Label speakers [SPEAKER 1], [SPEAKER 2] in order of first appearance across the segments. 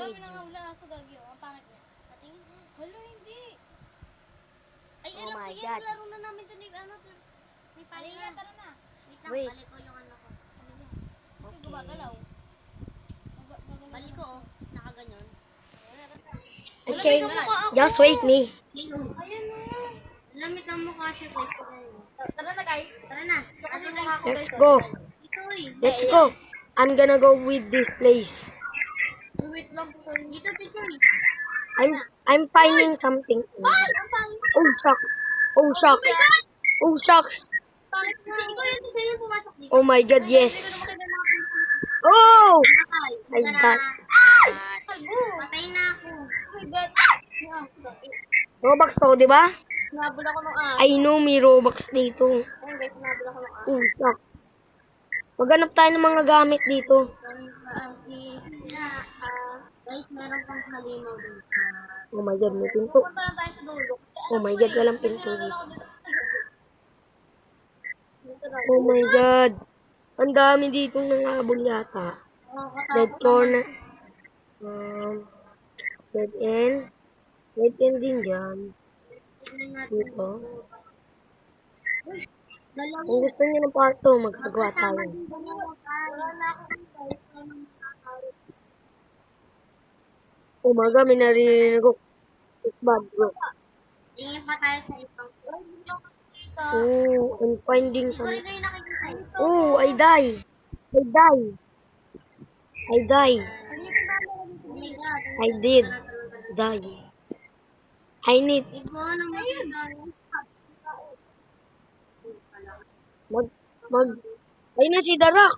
[SPEAKER 1] Dami nang hawla sa gagi. Ang pangit niya. Patingin. Hala, hindi. Ay,
[SPEAKER 2] Oh
[SPEAKER 1] alam
[SPEAKER 2] my
[SPEAKER 1] ko yan.
[SPEAKER 2] God.
[SPEAKER 1] Laro na namin ito ni, ano, ni Palia. Tara na. Wait lang,
[SPEAKER 2] Wait.
[SPEAKER 1] balik ko yung ano ko.
[SPEAKER 2] Okay.
[SPEAKER 1] Gumagalaw. Balik ko, oh. Nakaganyan.
[SPEAKER 2] Okay, just wait me.
[SPEAKER 1] Ayan na. Lamit ang mukha siya, guys. Tara na, guys. Tara na.
[SPEAKER 2] Let's go.
[SPEAKER 1] Ito, eh.
[SPEAKER 2] Let's go. I'm gonna go with this place.
[SPEAKER 1] Wait lang po. Dito, Tisoy.
[SPEAKER 2] I'm finding something.
[SPEAKER 1] Ay, ang pangit.
[SPEAKER 2] Oh shucks. Oh shucks. Oh shucks.
[SPEAKER 1] Pangit. Kasi ikaw yan, Tisoy, yung pumasok dito.
[SPEAKER 2] Oh my God, yes. Oh!
[SPEAKER 1] Patay.
[SPEAKER 2] I got.
[SPEAKER 1] Patay na ako. Oh my God.
[SPEAKER 2] Robux to, di ba?
[SPEAKER 1] Nabula ko ng
[SPEAKER 2] I know may Robux dito.
[SPEAKER 1] Ayun guys, nabula ko ng
[SPEAKER 2] Oh shucks. Maghanap tayo ng mga gamit dito.
[SPEAKER 1] Guys, meron pang halimaw dito.
[SPEAKER 2] Oh my God, may pinto.
[SPEAKER 1] Punta na tayo sa dulo.
[SPEAKER 2] Oh my God, walang pinto dito. Oh my God. Ang dami dito nangahabol yata. Dead corner. Dead end. Dead end din dyan. Dito. Kung gusto niyo ng part 2, magkagawa tayo. Oh my God, may narinig ko. It's bad, bro.
[SPEAKER 1] Tingin pa tayo sa ibang.
[SPEAKER 2] Oh, I'm finding some.
[SPEAKER 1] Sorry kayo nakikita eh.
[SPEAKER 2] Oh, I die. I die. I die.
[SPEAKER 1] Oh my God.
[SPEAKER 2] I did die. I need.
[SPEAKER 1] Ikaw naman.
[SPEAKER 2] Ayun na si Darak.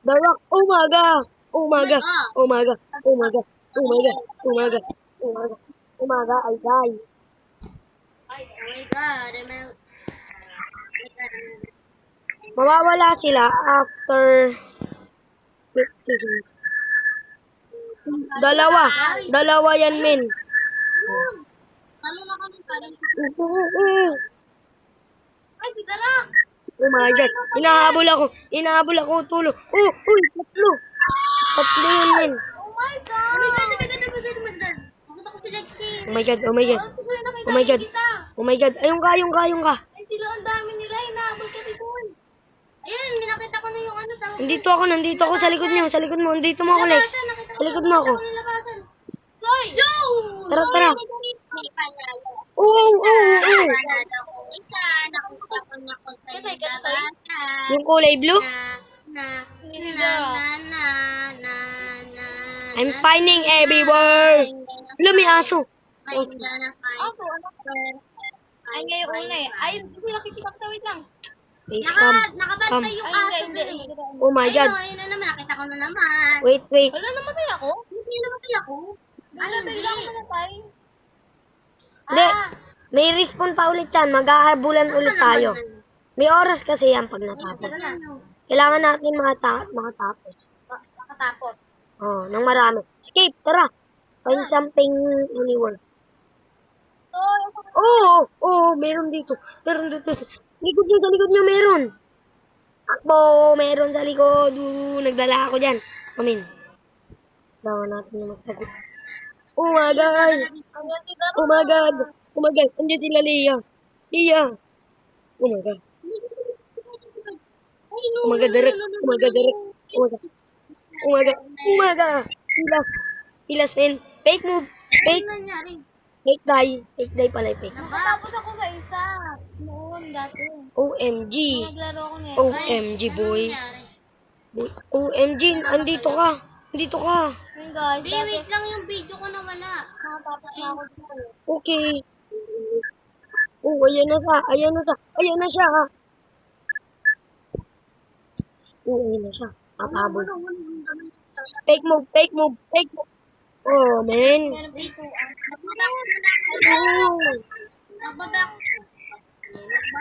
[SPEAKER 2] Darak. Oh my God. Oh my God. Oh my God. Oh my God. Oh my God. Oh my God. Oh my God. Oh my God. I die.
[SPEAKER 1] Oh my God.
[SPEAKER 2] Mawawala sila after 50 days. Dalawa yan, men.
[SPEAKER 1] Ano na kami parang
[SPEAKER 2] Oh
[SPEAKER 1] ay si Darak.
[SPEAKER 2] my God. Inahabol ako. Tulog. Oh, uy, tatlo. Tatlo yun, men.
[SPEAKER 1] Oh my God. Oh my God. Magdan. Nakita ko si Lexi.
[SPEAKER 2] Oh my God. Oh my God. Oh my God. Oh my God. Ayun ka.
[SPEAKER 1] Ay sila ang dami nila. Hinahabol ka Tisoy. Ayun, minakita ko na yung ano tawag.
[SPEAKER 2] Nandito ako sa likod niyo. Sa likod mo. Nandito mo ako, Lex. Sa likod mo ako.
[SPEAKER 1] Soy! Yo!
[SPEAKER 2] Tara.
[SPEAKER 1] May panalo.
[SPEAKER 2] Oo.
[SPEAKER 1] Panalo ko isa. Nakita ko na ko sa bata.
[SPEAKER 2] Yung kulay blue?
[SPEAKER 1] Na.
[SPEAKER 2] I'm finding everywhere. Wala, may aso.
[SPEAKER 1] I'm gonna find. Ay, ngayon una eh. Ay, sila kikita wait lang.
[SPEAKER 2] Face cam.
[SPEAKER 1] Nakabantay yung aso dun eh.
[SPEAKER 2] Oh my God.
[SPEAKER 1] Ayun na naman. Nakita ko na naman.
[SPEAKER 2] Wait.
[SPEAKER 1] Wala, namatay ako? Hindi namatay ako. Ano, bigla ko namatay?
[SPEAKER 2] Hindi. May respawn pa ulit yan. Mag-aabulan ulit tayo. May oras kasi yan pag natapos. Kailangan natin makatapos.
[SPEAKER 1] Nakatapos.
[SPEAKER 2] Oh, nang marami. Escape, tara. Find something anywhere. Oo, meron dito. Sa likod nyo meron. Akbo, meron sa likod. Nagdala ako dyan. Amin. Kailangan natin yung magtagot. Oh my God. Oh my God. Andiyan sila, Leah. Oh my God. Oh my God, Derek. Oh my God. Pilas, men. Fake move. Fake die pala, fake.
[SPEAKER 1] Nakatapos ako sa isa. Noon, dati.
[SPEAKER 2] OMG.
[SPEAKER 1] Naglaro ako niya.
[SPEAKER 2] OMG, boy. OMG, andito ka.
[SPEAKER 1] Hey guys, wait lang yung video ko na wala. Nakatapos na ako dito.
[SPEAKER 2] Okay. Oh, ayan na siya. Oh, ayan na siya. Papabol. Fake move. Oh, man.
[SPEAKER 1] Nagbabak.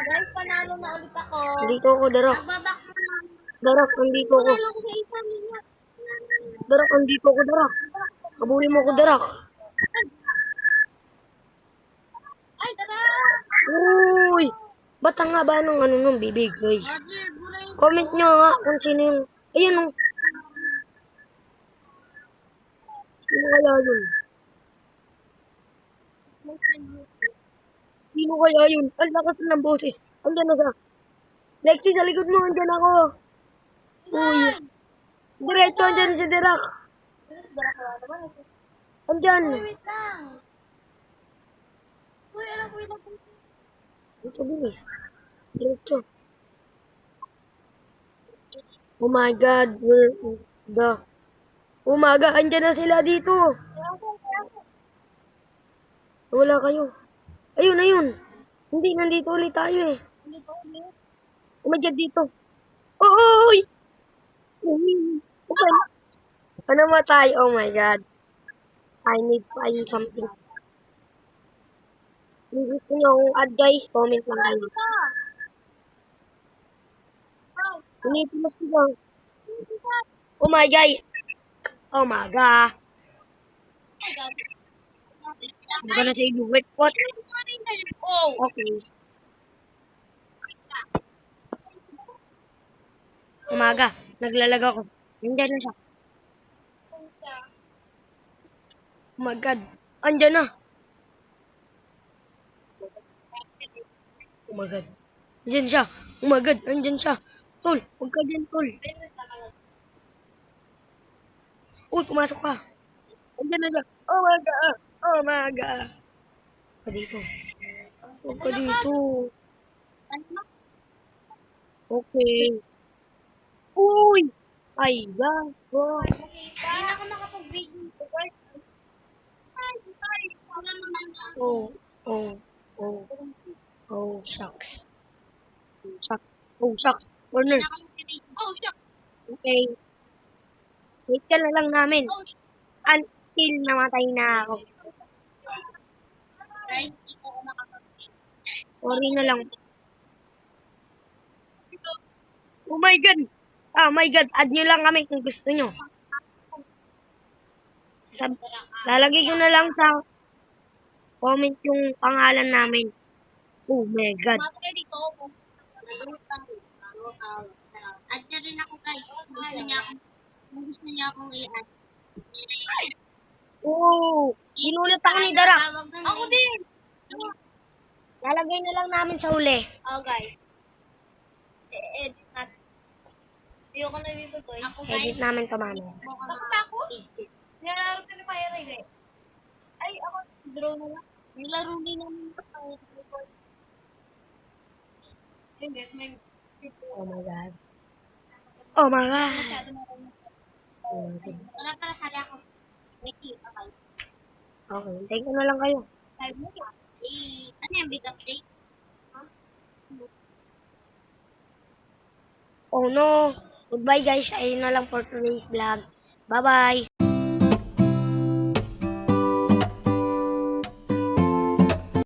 [SPEAKER 1] Guys, panalo na ulit ako.
[SPEAKER 2] Dito ako, Darak.
[SPEAKER 1] Nagbabak mo na.
[SPEAKER 2] Darak, andito ako.
[SPEAKER 1] Panalo ko sa isa niya.
[SPEAKER 2] Darak, andito ako, Darak. Kabulin mo ako, Darak.
[SPEAKER 1] Ay, tara!
[SPEAKER 2] Uy! Ba't ang haba ng nung bibig, guys? Comment nyo nga kung sino yung... Ayun, Sino kaya yun? Sino kaya yun? Ang lakas na ng boses. Andyan na siya. Lexi, sa likod mo, andyan ako. Uy. Diretso, andyan si Derak. Andyan.
[SPEAKER 1] Uy, wait lang. Uy, alam ko yun.
[SPEAKER 2] Ito, bilis. Diretso. Oh my God, where is the... Umaga, andyan na sila dito. Wala kayo. Ayun, ayun. Hindi, nandito ulit tayo eh. Umadyad dito. Oy! Okay. Ano matay? Oh my God. I need to find something. Kung gusto nyo akong add guys, comment lang kayo. Pinipilas ko siya. Oh my God. Oh my God. I'm gonna say you wait what? Okay. Umaga. Naglalag ako. Hindi na siya. Oh my God. Andyan na. Oh my God. Andyan siya. Oh my God. Andyan siya. Tol. Huwag ka dyan, tol. Uy, pumasok ka. Andyan na siya. Oh my God. Oh my God. Huwag ka dito. Huwag ka dito. Okay. Uy! Ay, gago.
[SPEAKER 1] Hindi na ako nakapag-video. Guys,
[SPEAKER 2] Oh, oh, oh, oh, shucks. Shucks. Oh, shucks. Corner.
[SPEAKER 1] Oh, shit.
[SPEAKER 2] Okay. Wait ka na lang namin.
[SPEAKER 1] Oh, shit.
[SPEAKER 2] Until namatay na ako.
[SPEAKER 1] Guys, hindi ko ako nakapag-video.
[SPEAKER 2] Sorry na lang. Oh my God. Ah, my God. Add nyo lang kami kung gusto nyo. Lalagay ko na lang sa comment yung pangalan namin. Oh my God.
[SPEAKER 1] Mapre dito ako. Add niya rin ako guys. Kung gusto niya akong i-add.
[SPEAKER 2] Oh, ginulat ako ni Dara.
[SPEAKER 1] Ako din.
[SPEAKER 2] Lalagay na lang namin sa huli.
[SPEAKER 1] Oh guys. I-edit natin. Ayoko na dito guys. Ako
[SPEAKER 2] Edit namin to mamaya.
[SPEAKER 1] Takot ako. Nilalaro ko ni Fire eh. Ay, ako draw na lang. Nilaro din namin. Hindi, may
[SPEAKER 2] Oh my God. Oh my God.
[SPEAKER 1] masyado na rin.
[SPEAKER 2] Oh my God.
[SPEAKER 1] Tara, tara, sali ako. Ricky, okay.
[SPEAKER 2] Okay, hintayin ko na lang kayo.
[SPEAKER 1] 5 minutes. Ano yung big update?
[SPEAKER 2] Oh no. Goodbye guys. Ayun na lang for today's vlog. Bye-bye.